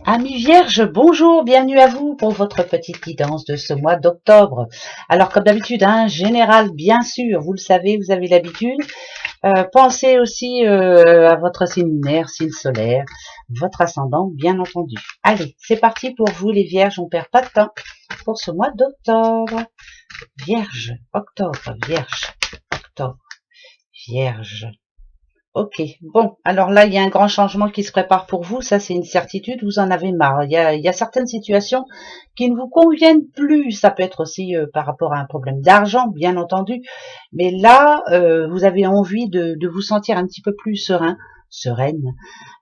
Amis vierges, bonjour, bienvenue à vous pour votre petite guidance de ce mois d'octobre. Alors comme d'habitude, général, bien sûr, vous le savez, vous avez l'habitude. Pensez aussi à votre signe lunaire, signe solaire, votre ascendant, bien entendu. Allez, c'est parti pour vous les vierges, on perd pas de temps pour ce mois d'octobre. Vierge, octobre, vierge. Ok, bon, alors là, il y a un grand changement qui se prépare pour vous, ça c'est une certitude, vous en avez marre. Il y a certaines situations qui ne vous conviennent plus, ça peut être aussi par rapport à un problème d'argent, bien entendu, mais là, vous avez envie de vous sentir un petit peu plus sereine,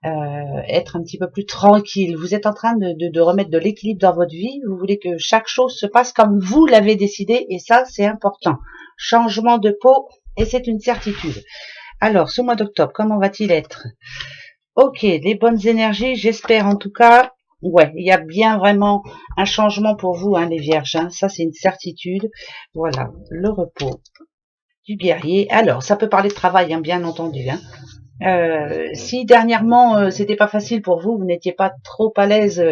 être un petit peu plus tranquille. Vous êtes en train de remettre de l'équilibre dans votre vie, vous voulez que chaque chose se passe comme vous l'avez décidé, et ça c'est important. Changement de peau, et c'est une certitude. Alors, ce mois d'octobre, comment va-t-il être? Ok, les bonnes énergies, j'espère en tout cas. Ouais, il y a bien vraiment un changement pour vous, les vierges. Ça, c'est une certitude. Voilà, le repos du guerrier. Alors, ça peut parler de travail, bien entendu. Si dernièrement, c'était pas facile pour vous, vous n'étiez pas trop à l'aise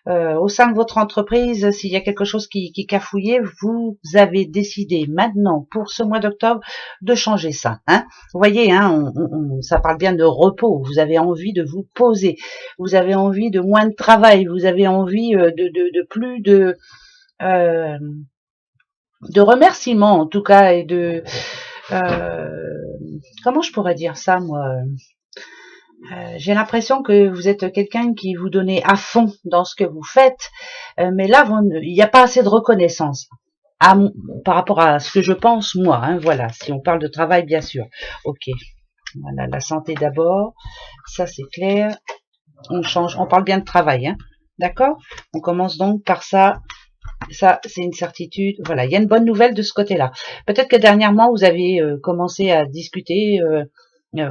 au sein de votre entreprise, s'il y a quelque chose qui cafouillait, vous avez décidé maintenant, pour ce mois d'octobre, de changer ça. Vous voyez, ça parle bien de repos. Vous avez envie de vous poser. Vous avez envie de moins de travail. Vous avez envie de plus de remerciements, en tout cas, et de... comment je pourrais dire ça, moi j'ai l'impression que vous êtes quelqu'un qui vous donnez à fond dans ce que vous faites, mais là, il n'y a pas assez de reconnaissance par rapport à ce que je pense moi. Voilà, si on parle de travail, bien sûr. Ok, voilà, la santé d'abord, ça c'est clair. On parle bien de travail, d'accord? On commence donc par ça. Ça, c'est une certitude. Voilà, il y a une bonne nouvelle de ce côté-là. Peut-être que dernièrement, vous avez commencé à discuter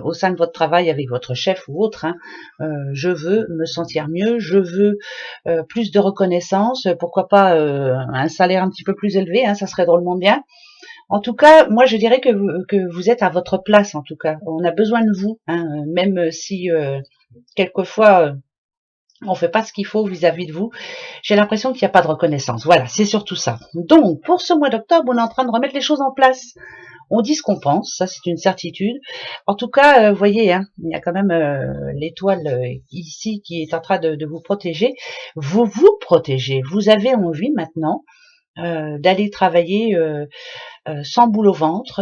au sein de votre travail avec votre chef ou autre. Je veux me sentir mieux, je veux plus de reconnaissance, pourquoi pas un salaire un petit peu plus élevé, ça serait drôlement bien. En tout cas, moi je dirais que vous êtes à votre place, en tout cas. On a besoin de vous, même si quelquefois on fait pas ce qu'il faut vis-à-vis de vous. J'ai l'impression qu'il n'y a pas de reconnaissance. Voilà, c'est surtout ça. Donc, pour ce mois d'octobre, on est en train de remettre les choses en place. On dit ce qu'on pense, ça c'est une certitude. En tout cas, vous voyez, il y a quand même l'étoile ici qui est en train de vous protéger. Vous vous protégez. Vous avez envie maintenant d'aller travailler sans boule au ventre.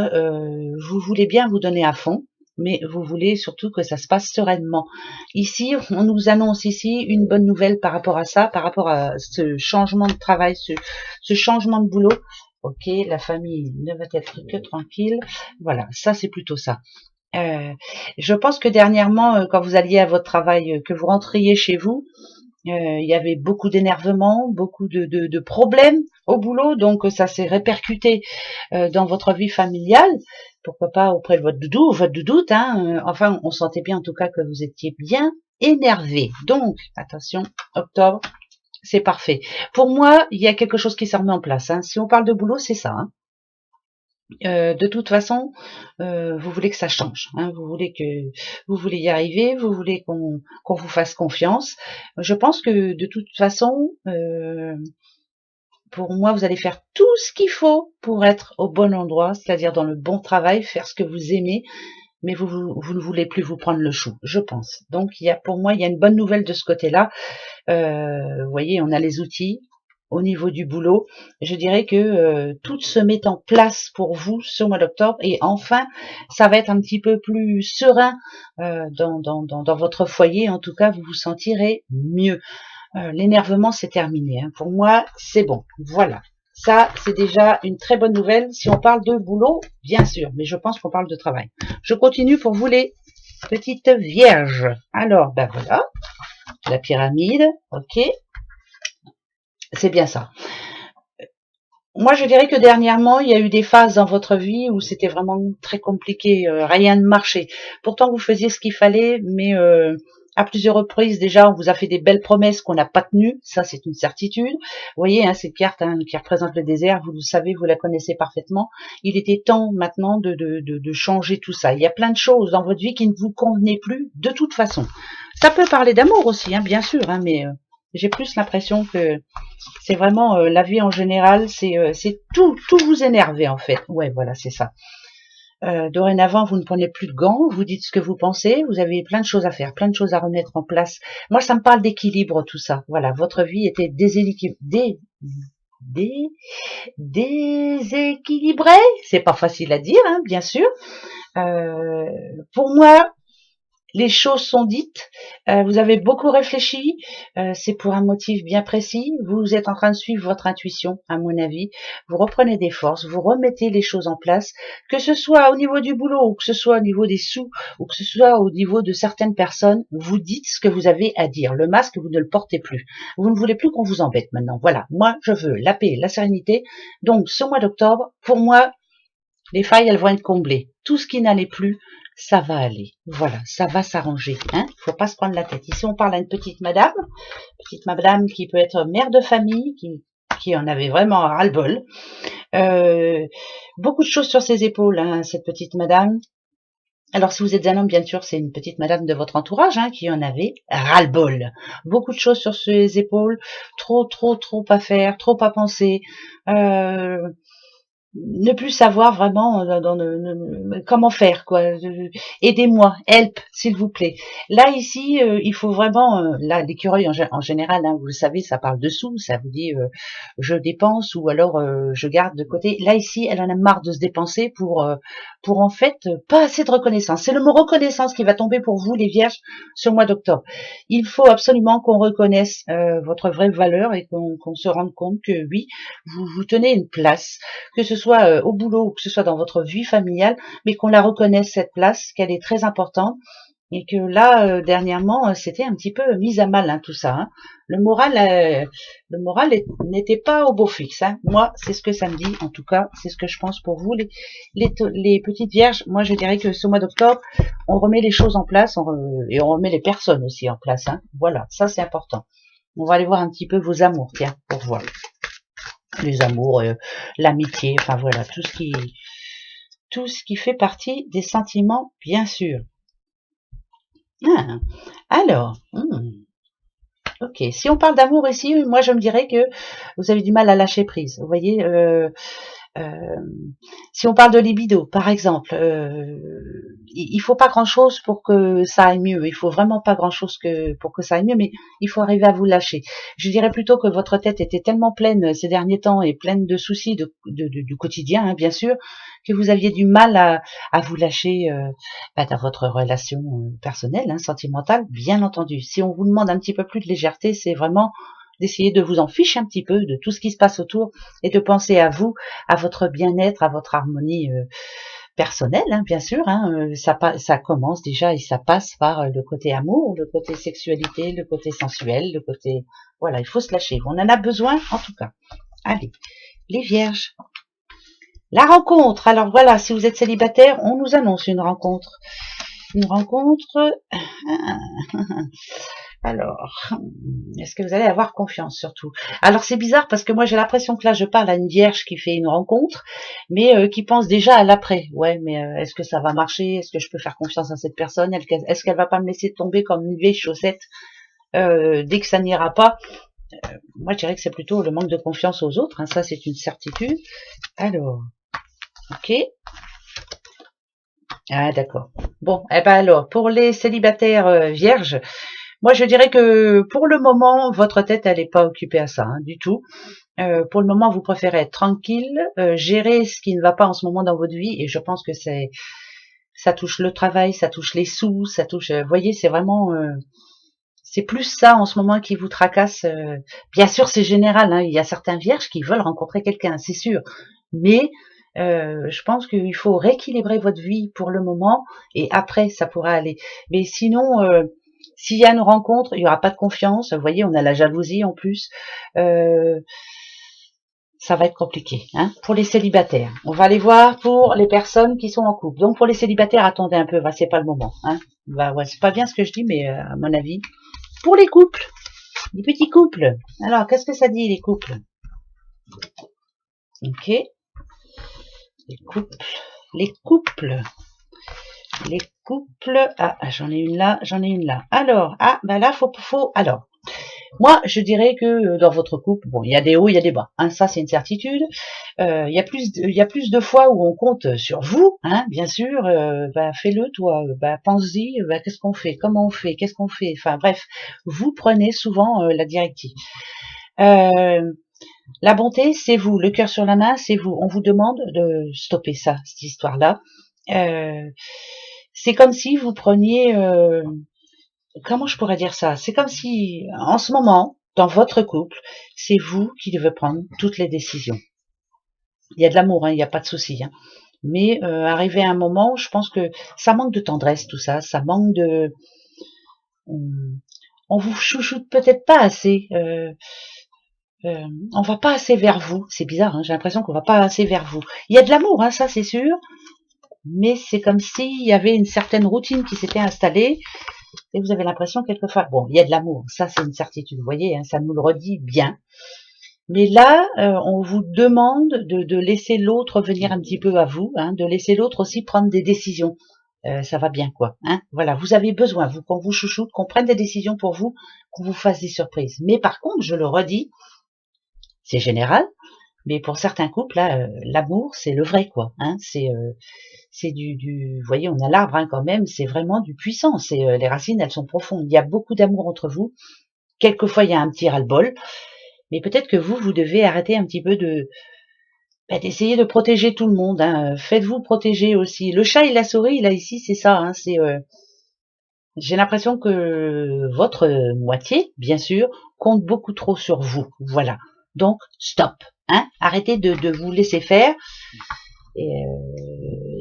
Vous voulez bien vous donner à fond, mais vous voulez surtout que ça se passe sereinement. Ici, on nous annonce ici une bonne nouvelle par rapport à ça, par rapport à ce changement de travail, ce changement de boulot. Ok, la famille ne va être que tranquille. Voilà, ça c'est plutôt ça. Je pense que dernièrement, quand vous alliez à votre travail, que vous rentriez chez vous, il y avait beaucoup d'énervement, beaucoup de problèmes au boulot, donc ça s'est répercuté dans votre vie familiale. Pourquoi pas auprès de votre doudou ou votre doudoute. Enfin, on sentait bien en tout cas que vous étiez bien énervé. Donc, attention, octobre, c'est parfait. Pour moi, il y a quelque chose qui s'est remis en place. Si on parle de boulot, c'est ça. De toute façon, vous voulez que ça change. Vous voulez y arriver, vous voulez qu'on vous fasse confiance. Je pense que de toute façon, pour moi, vous allez faire tout ce qu'il faut pour être au bon endroit, c'est-à-dire dans le bon travail, faire ce que vous aimez, mais vous ne voulez plus vous prendre le chou, je pense. Donc, pour moi, il y a une bonne nouvelle de ce côté-là. Vous voyez, on a les outils. Au niveau du boulot, je dirais que tout se met en place pour vous ce mois d'octobre et enfin, ça va être un petit peu plus serein dans votre foyer. En tout cas, vous vous sentirez mieux. L'énervement, c'est terminé. Pour moi, c'est bon. Voilà. Ça, c'est déjà une très bonne nouvelle. Si on parle de boulot, bien sûr, mais je pense qu'on parle de travail. Je continue pour vous les petites vierges. Alors, ben voilà, la pyramide, ok. C'est bien ça. Moi, je dirais que dernièrement, il y a eu des phases dans votre vie où c'était vraiment très compliqué, rien ne marchait. Pourtant, vous faisiez ce qu'il fallait, mais À plusieurs reprises, déjà, on vous a fait des belles promesses qu'on n'a pas tenues. Ça, c'est une certitude. Vous voyez, hein, cette carte qui représente le désert, vous le savez, vous la connaissez parfaitement. Il était temps maintenant de changer tout ça. Il y a plein de choses dans votre vie qui ne vous convenaient plus de toute façon. Ça peut parler d'amour aussi, hein, bien sûr, hein, mais j'ai plus l'impression que c'est vraiment la vie en général, c'est tout vous énerver en fait. Ouais, voilà, c'est ça. Dorénavant, vous ne prenez plus de gants, vous dites ce que vous pensez, vous avez plein de choses à faire, plein de choses à remettre en place. Moi, ça me parle d'équilibre, tout ça. Voilà, votre vie était déséquilibrée. C'est pas facile à dire, hein, bien sûr. Pour moi, les choses sont dites, vous avez beaucoup réfléchi, c'est pour un motif bien précis, vous êtes en train de suivre votre intuition, à mon avis, vous reprenez des forces, vous remettez les choses en place, que ce soit au niveau du boulot, ou que ce soit au niveau des sous, ou que ce soit au niveau de certaines personnes, vous dites ce que vous avez à dire, le masque, vous ne le portez plus, vous ne voulez plus qu'on vous embête maintenant, voilà, moi je veux la paix, la sérénité, donc ce mois d'octobre, pour moi, les failles, elles vont être comblées. Tout ce qui n'allait plus, ça va aller. Voilà, ça va s'arranger. Hein, faut pas se prendre la tête. Ici, on parle à une petite madame qui peut être mère de famille, qui en avait vraiment ras-le-bol. Beaucoup de choses sur ses épaules, hein, cette petite madame. Alors, si vous êtes un homme, bien sûr, c'est une petite madame de votre entourage hein, qui en avait ras-le-bol. Beaucoup de choses sur ses épaules, trop à faire, trop à penser. Ne plus savoir vraiment comment faire quoi. Aidez-moi, help s'il vous plaît. Là ici il faut vraiment là l'écureuil en général hein, vous le savez ça parle de sous, ça vous dit je dépense ou alors je garde de côté. Là ici elle en a marre de se dépenser pour en fait pas assez de reconnaissance. C'est le mot reconnaissance qui va tomber pour vous les vierges ce mois d'octobre. Il faut absolument qu'on reconnaisse votre vraie valeur et qu'on se rende compte que oui vous tenez une place, que ce soit au boulot ou que ce soit dans votre vie familiale, mais qu'on la reconnaisse cette place, qu'elle est très importante et que là dernièrement c'était un petit peu mis à mal hein, tout ça. Hein. Le moral n'était pas au beau fixe. Hein. Moi c'est ce que ça me dit, en tout cas c'est ce que je pense pour vous les petites vierges. Moi je dirais que ce mois d'octobre on remet les choses en place et on remet les personnes aussi en place. Hein. Voilà, ça c'est important. On va aller voir un petit peu vos amours, tiens, pour voir les amours, l'amitié, enfin voilà, tout ce qui fait partie des sentiments, bien sûr. Ah, alors, ok, si on parle d'amour ici, moi je me dirais que vous avez du mal à lâcher prise. Vous voyez, si on parle de libido, par exemple, il faut pas grand-chose pour que ça aille mieux. Il faut vraiment pas grand-chose pour que ça aille mieux, mais il faut arriver à vous lâcher. Je dirais plutôt que votre tête était tellement pleine ces derniers temps et pleine de soucis du quotidien, hein, bien sûr, que vous aviez du mal à vous lâcher dans votre relation personnelle, hein, sentimentale, bien entendu. Si on vous demande un petit peu plus de légèreté, c'est vraiment d'essayer de vous en ficher un petit peu de tout ce qui se passe autour et de penser à vous, à votre bien-être, à votre harmonie personnelle, hein, bien sûr. Hein, ça commence déjà et ça passe par le côté amour, le côté sexualité, le côté sensuel, le côté... Voilà, il faut se lâcher. On en a besoin en tout cas. Allez, les vierges. La rencontre. Alors voilà, si vous êtes célibataire, on nous annonce une rencontre. Une rencontre... Alors, est-ce que vous allez avoir confiance surtout? Alors c'est bizarre parce que moi j'ai l'impression que là je parle à une vierge qui fait une rencontre, mais qui pense déjà à l'après. Ouais, mais est-ce que ça va marcher? Est-ce que je peux faire confiance à cette personne? Est-ce qu'elle va pas me laisser tomber comme une vieille chaussette dès que ça n'ira pas? Moi je dirais que c'est plutôt le manque de confiance aux autres, hein, ça c'est une certitude. Alors, ok. Ah d'accord. Bon, eh ben alors, pour les célibataires vierges, moi, je dirais que pour le moment, votre tête, elle n'est pas occupée à ça, hein, du tout. Pour le moment, vous préférez être tranquille, gérer ce qui ne va pas en ce moment dans votre vie, et je pense que ça touche le travail, ça touche les sous, ça touche, vous voyez, c'est vraiment, c'est plus ça en ce moment qui vous tracasse. Bien sûr, c'est général, hein, il y a certains vierges qui veulent rencontrer quelqu'un, c'est sûr, mais je pense qu'il faut rééquilibrer votre vie pour le moment, et après, ça pourra aller. Mais sinon, s'il y a une rencontre, il n'y aura pas de confiance. Vous voyez, on a la jalousie en plus. ça va être compliqué, hein, pour les célibataires. On va aller voir pour les personnes qui sont en couple. Donc pour les célibataires, attendez un peu, bah, c'est pas le moment, hein. Bah ouais, c'est pas bien ce que je dis, mais à mon avis, pour les couples, les petits couples. Alors, qu'est-ce que ça dit les couples? Ok, les couples, les couples, les couples. Ah, j'en ai une là, j'en ai une là. Alors, ah, bah là, alors. Moi, je dirais que dans votre couple, bon, il y a des hauts, il y a des bas. Hein, ça, c'est une certitude. Il y a plus de fois où on compte sur vous, hein, bien sûr. Bah, fais-le, toi. Bah, pense-y. Bah, qu'est-ce qu'on fait? Comment on fait? Qu'est-ce qu'on fait? Enfin, bref, vous prenez souvent la directive. La bonté, c'est vous. Le cœur sur la main, c'est vous. On vous demande de stopper ça, cette histoire-là. C'est comme si vous preniez comment je pourrais dire ça? C'est comme si, en ce moment, dans votre couple, c'est vous qui devez prendre toutes les décisions. Il y a de l'amour, hein, il n'y a pas de souci. Hein. Mais arrivé à un moment, je pense que ça manque de tendresse, tout ça. Ça manque de... On vous chouchoute peut-être pas assez. On va pas assez vers vous. C'est bizarre, hein, j'ai l'impression qu'on va pas assez vers vous. Il y a de l'amour, hein, ça c'est sûr. Mais c'est comme s'il y avait une certaine routine qui s'était installée. Et vous avez l'impression quelquefois, bon, il y a de l'amour, ça c'est une certitude, vous voyez, hein, ça nous le redit bien. Mais là, on vous demande de laisser l'autre venir un petit peu à vous, hein, de laisser l'autre aussi prendre des décisions. Ça va bien, quoi. Hein, voilà, vous avez besoin, vous, qu'on vous chouchoute, qu'on prenne des décisions pour vous, qu'on vous fasse des surprises. Mais par contre, je le redis, c'est général, mais pour certains couples, là, l'amour, c'est le vrai, quoi. Hein, c'est vous voyez, on a l'arbre hein, quand même, c'est vraiment du puissant. C'est les racines, elles sont profondes. Il y a beaucoup d'amour entre vous. Quelquefois, il y a un petit ras-le-bol, mais peut-être que vous devez arrêter un petit peu d'essayer de protéger tout le monde. Hein. Faites-vous protéger aussi. Le chat et la souris, là ici, c'est ça. Hein, j'ai l'impression que votre moitié, bien sûr, compte beaucoup trop sur vous. Voilà. Donc, stop. Hein, arrêtez de vous laisser faire. Et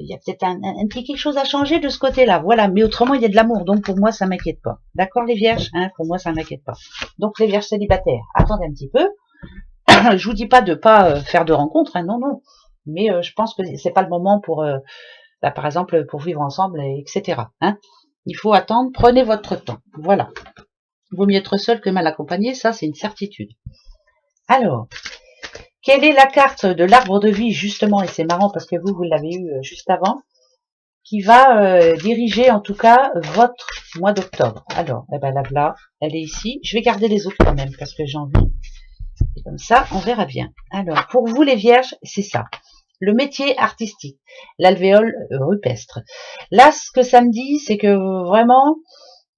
il y a peut-être un petit quelque chose à changer de ce côté-là. Voilà, mais autrement, il y a de l'amour. Donc, pour moi, ça m'inquiète pas. D'accord, les vierges hein, pour moi, ça m'inquiète pas. Donc, les vierges célibataires, attendez un petit peu. Je vous dis pas de pas faire de rencontres, hein, non, non. Mais je pense que c'est pas le moment pour, là, par exemple, pour vivre ensemble, etc. Hein. Il faut attendre. Prenez votre temps. Voilà. Vaut mieux être seul que mal accompagné. Ça, c'est une certitude. Alors, quelle est la carte de l'arbre de vie, justement, et c'est marrant parce que vous l'avez eu juste avant, qui va diriger en tout cas votre mois d'octobre. Alors, eh ben là, elle est ici. Je vais garder les autres quand même parce que j'ai envie. Et comme ça, on verra bien. Alors, pour vous les vierges, c'est ça. Le métier artistique, l'alvéole rupestre. Là, ce que ça me dit, c'est que vraiment,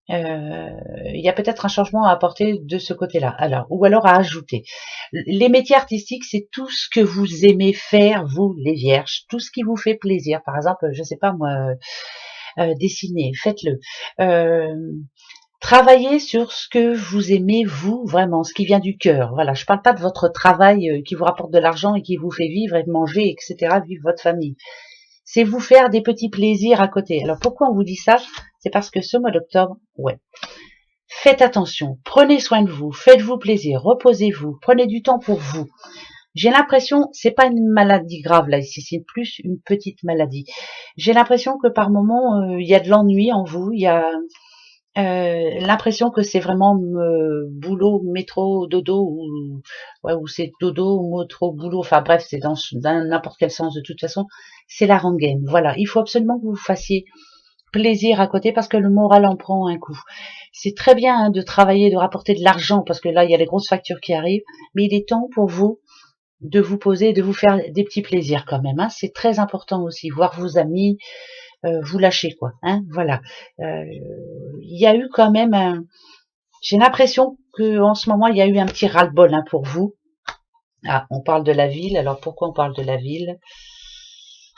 il y a peut-être un changement à apporter de ce côté-là. Alors, ou alors à ajouter. Les métiers artistiques, c'est tout ce que vous aimez faire, vous, les vierges, tout ce qui vous fait plaisir. Par exemple, je sais pas moi, dessiner, faites-le. Travaillez sur ce que vous aimez, vous, vraiment, ce qui vient du cœur. Voilà, je parle pas de votre travail qui vous rapporte de l'argent et qui vous fait vivre et manger, etc., vivre votre famille. C'est vous faire des petits plaisirs à côté. Alors, pourquoi on vous dit ça? C'est parce que ce mois d'octobre, ouais. Faites attention, prenez soin de vous, faites-vous plaisir, reposez-vous, prenez du temps pour vous. J'ai l'impression, c'est pas une maladie grave là ici, c'est plus une petite maladie. J'ai l'impression que par moment, il y a de l'ennui en vous, il y a l'impression que c'est vraiment boulot, métro, dodo, ou c'est dodo, métro, boulot, enfin bref, c'est dans n'importe quel sens de toute façon, c'est la rengaine. Voilà, il faut absolument que vous fassiez plaisir à côté parce que le moral en prend un coup. C'est très bien hein, de travailler, de rapporter de l'argent parce que là, il y a les grosses factures qui arrivent, mais il est temps pour vous de vous poser et de vous faire des petits plaisirs quand même. Hein. C'est très important aussi, voir vos amis, vous lâcher quoi. Hein, voilà. Il y a eu quand même j'ai l'impression que en ce moment il y a eu un petit ras-le-bol hein, pour vous. Ah, on parle de la ville. Alors pourquoi on parle de la ville?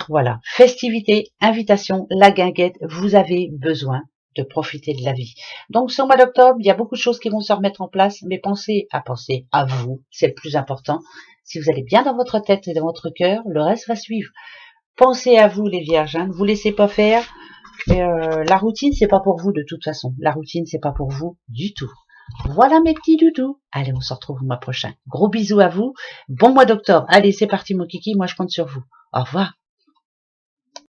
Voilà, festivité, invitation, la guinguette. Vous avez besoin de profiter de la vie. Donc ce mois d'octobre, il y a beaucoup de choses qui vont se remettre en place, mais pensez à vous, c'est le plus important. Si vous allez bien dans votre tête et dans votre cœur, le reste va suivre. Pensez à vous les vierges, hein, ne vous laissez pas faire. La routine, c'est pas pour vous de toute façon. La routine, c'est pas pour vous du tout. Voilà mes petits doudous. Allez, on se retrouve le mois prochain. Gros bisous à vous. Bon mois d'octobre. Allez, c'est parti mon kiki, moi je compte sur vous. Au revoir.